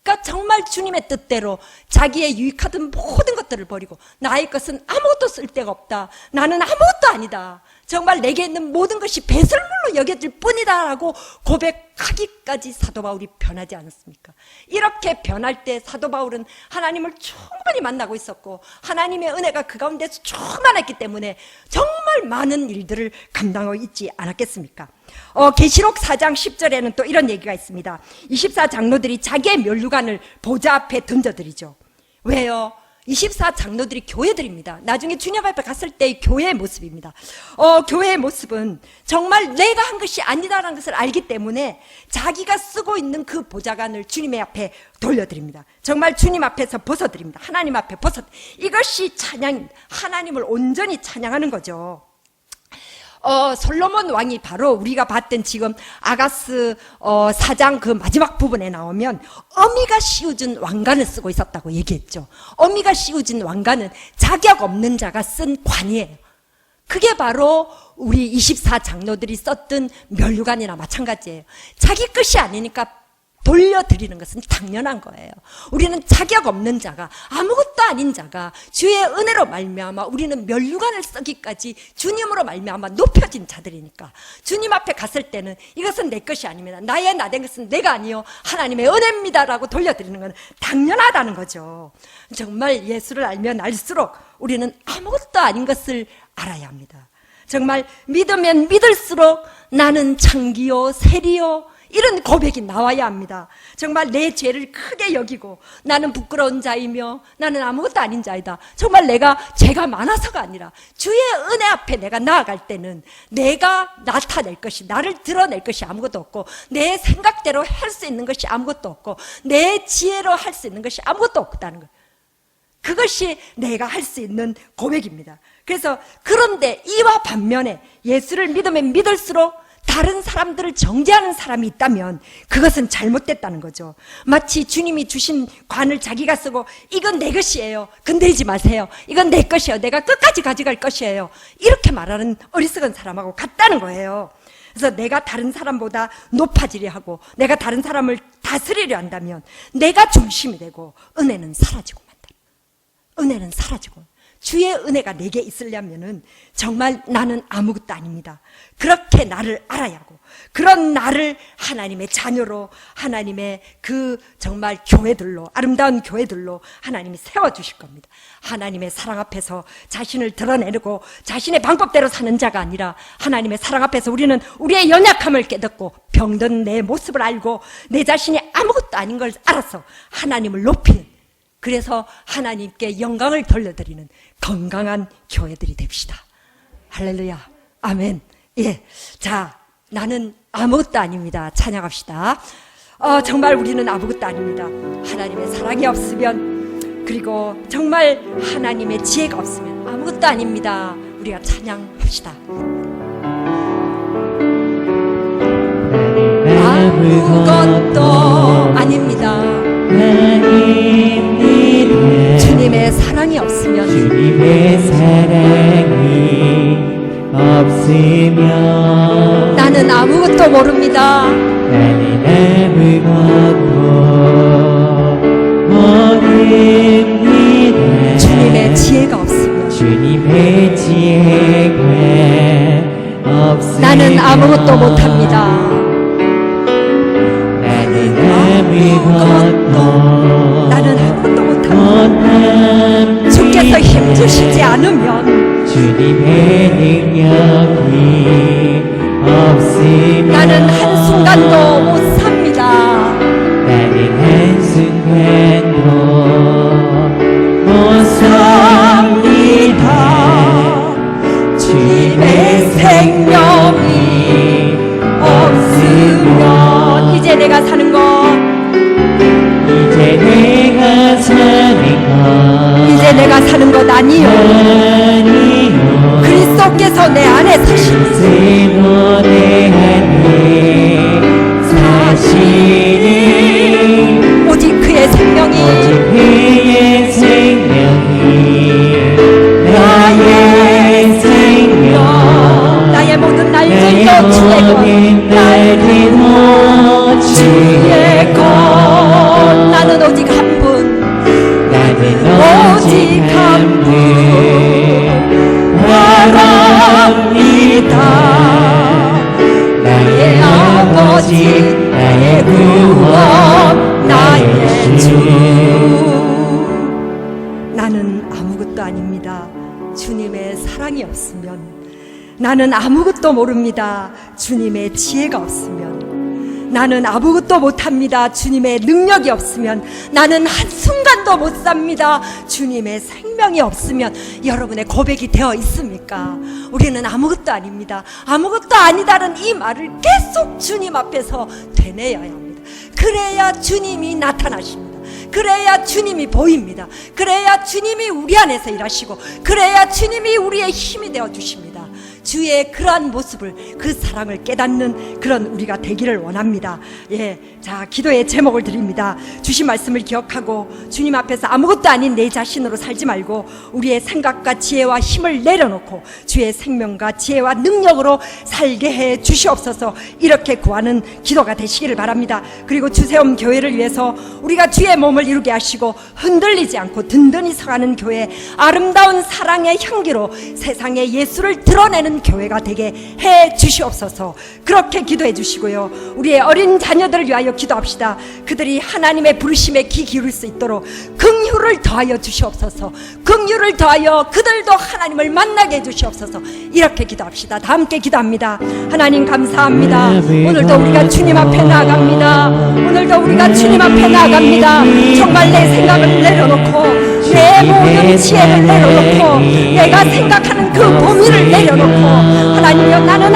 그러니까 정말 주님의 뜻대로 자기의 유익하던 모든 것들을 버리고, 나의 것은 아무것도 쓸데가 없다, 나는 아무것도 아니다, 정말 내게 있는 모든 것이 배설물로 여겨질 뿐이다 라고 고백하기까지 사도 바울이 변하지 않았습니까? 이렇게 변할 때 사도 바울은 하나님을 충분히 만나고 있었고 하나님의 은혜가 그 가운데서 충만했기 때문에 정말 많은 일들을 감당하고 있지 않았겠습니까? 계시록 4장 10절에는 또 이런 얘기가 있습니다. 24장로들이 자기의 면류관을 보좌 앞에 던져드리죠. 왜요? 24장로들이 교회들입니다. 나중에 주님 앞에 갔을 때의 교회의 모습입니다. 교회의 모습은 정말 내가 한 것이 아니다라는 것을 알기 때문에 자기가 쓰고 있는 그 보좌관을 주님의 앞에 돌려드립니다. 정말 주님 앞에서 벗어드립니다. 하나님 앞에 이것이 찬양입니다. 하나님을 온전히 찬양하는 거죠. 솔로몬 왕이 바로 우리가 봤던 지금 아가스 4장 그 마지막 부분에 나오면 어미가 씌워준 왕관을 쓰고 있었다고 얘기했죠. 어미가 씌워준 왕관은 자격 없는 자가 쓴 관이에요. 그게 바로 우리 24장로들이 썼던 면류관이나 마찬가지예요. 자기 것이 아니니까 돌려드리는 것은 당연한 거예요. 우리는 자격 없는 자가, 아무것도 아닌 자가 주의 은혜로 말미암아 우리는 면류관을 쓰기까지 주님으로 말미암아 높여진 자들이니까 주님 앞에 갔을 때는 이것은 내 것이 아닙니다, 나의 나된 것은 내가 아니요 하나님의 은혜입니다 라고 돌려드리는 건 당연하다는 거죠. 정말 예수를 알면 알수록 우리는 아무것도 아닌 것을 알아야 합니다. 정말 믿으면 믿을수록 나는 창기요 세리요 이런 고백이 나와야 합니다. 정말 내 죄를 크게 여기고 나는 부끄러운 자이며 나는 아무것도 아닌 자이다. 정말 내가 죄가 많아서가 아니라 주의 은혜 앞에 내가 나아갈 때는 내가 나타낼 것이, 나를 드러낼 것이 아무것도 없고 내 생각대로 할 수 있는 것이 아무것도 없고 내 지혜로 할 수 있는 것이 아무것도 없다는 거예요. 그것이 내가 할 수 있는 고백입니다. 그래서 그런데 이와 반면에 예수를 믿으면 믿을수록 다른 사람들을 정죄하는 사람이 있다면 그것은 잘못됐다는 거죠. 마치 주님이 주신 관을 자기가 쓰고 이건 내 것이에요, 건드리지 마세요, 이건 내 것이에요, 내가 끝까지 가져갈 것이에요, 이렇게 말하는 어리석은 사람하고 같다는 거예요. 그래서 내가 다른 사람보다 높아지려 하고 내가 다른 사람을 다스리려 한다면 내가 중심이 되고 은혜는 사라지고 만다. 은혜는 사라지고. 주의 은혜가 내게 있으려면은 정말 나는 아무것도 아닙니다. 그렇게 나를 알아야 하고 그런 나를 하나님의 자녀로 하나님의 그 정말 교회들로 아름다운 교회들로 하나님이 세워주실 겁니다. 하나님의 사랑 앞에서 자신을 드러내고 자신의 방법대로 사는 자가 아니라 하나님의 사랑 앞에서 우리는 우리의 연약함을 깨닫고 병든 내 모습을 알고 내 자신이 아무것도 아닌 걸 알아서 하나님을 높이는, 그래서 하나님께 영광을 돌려드리는 건강한 교회들이 됩시다. 할렐루야. 아멘. 예. 자, 나는 아무것도 아닙니다. 찬양합시다. 정말 우리는 아무것도 아닙니다. 하나님의 사랑이 없으면, 그리고 정말 하나님의 지혜가 없으면 아무것도 아닙니다. 우리가 찬양합시다. 아무것도 아닙니다. 주님의 사랑이 없으면, 주님의 사랑이 없으면 나는 아무것도 모릅니다. 나는 아무것도 모릅니다. 주님의 지혜가 없으면, 주님의 지혜가 없으면 나는 아무것도 못합니다. 나는 아무것도 못합니다. 주께서 힘주시지 않으면, 주님의 능력이 없으면 나는 한순간도 못 삽니다. 나는 한순간도 못 삽니다. 주님의 생명이 없으면, 이제 내가 사는 것, 이제 내가 사는 것, 이제 내가 사는 것 아니요, 그리스도께서 내 안에 사시니 그리스도 내 안에 사시니 오직 그의 생명이, 그의 생명이 나의 생명, 나의 모든 날들도 나의 주의 것, 모든 주의 것. 나는 오직 한 분, 오직 한 분 바랍니다. 나의 아버지, 나의 구원, 나의 주. 나는 아무것도 아닙니다. 주님의 사랑이 없으면, 나는 아무것도 모릅니다. 주님의 지혜가 없으면, 나는 아무것도 못합니다. 주님의 능력이 없으면, 나는 한순간도 못 삽니다. 주님의 생명이 없으면, 여러분의 고백이 되어 있습니까? 우리는 아무것도 아닙니다. 아무것도 아니다는 이 말을 계속 주님 앞에서 되뇌어야 합니다. 그래야 주님이 나타나십니다. 그래야 주님이 보입니다. 그래야 주님이 우리 안에서 일하시고, 그래야 주님이 우리의 힘이 되어 주십니다. 주의 그러한 모습을, 그 사랑을 깨닫는 그런 우리가 되기를 원합니다. 예, 자, 기도의 제목을 드립니다. 주신 말씀을 기억하고 주님 앞에서 아무것도 아닌 내 자신으로 살지 말고 우리의 생각과 지혜와 힘을 내려놓고 주의 생명과 지혜와 능력으로 살게 해 주시옵소서. 이렇게 구하는 기도가 되시기를 바랍니다. 그리고 주세움 교회를 위해서 우리가 주의 몸을 이루게 하시고 흔들리지 않고 든든히 서가는 교회, 아름다운 사랑의 향기로 세상에 예수를 드러내는 교회가 되게 해 주시옵소서. 그렇게 기도해 주시고요, 우리의 어린 자녀들을 위하여 기도합시다. 그들이 하나님의 부르심에 귀 기울일 수 있도록 긍휼을 더하여 주시옵소서. 긍휼을 더하여 그들도 하나님을 만나게 해 주시옵소서. 이렇게 기도합시다. 다 함께 기도합니다. 하나님 감사합니다. 오늘도 우리가 주님 앞에 나아갑니다. 오늘도 우리가 주님 앞에 나아갑니다. 정말 내 생각을 내려놓고, 내 모든 지혜를 내려놓고, 내가 생각하는 그 고민을 내려놓고, 하나님여, 나는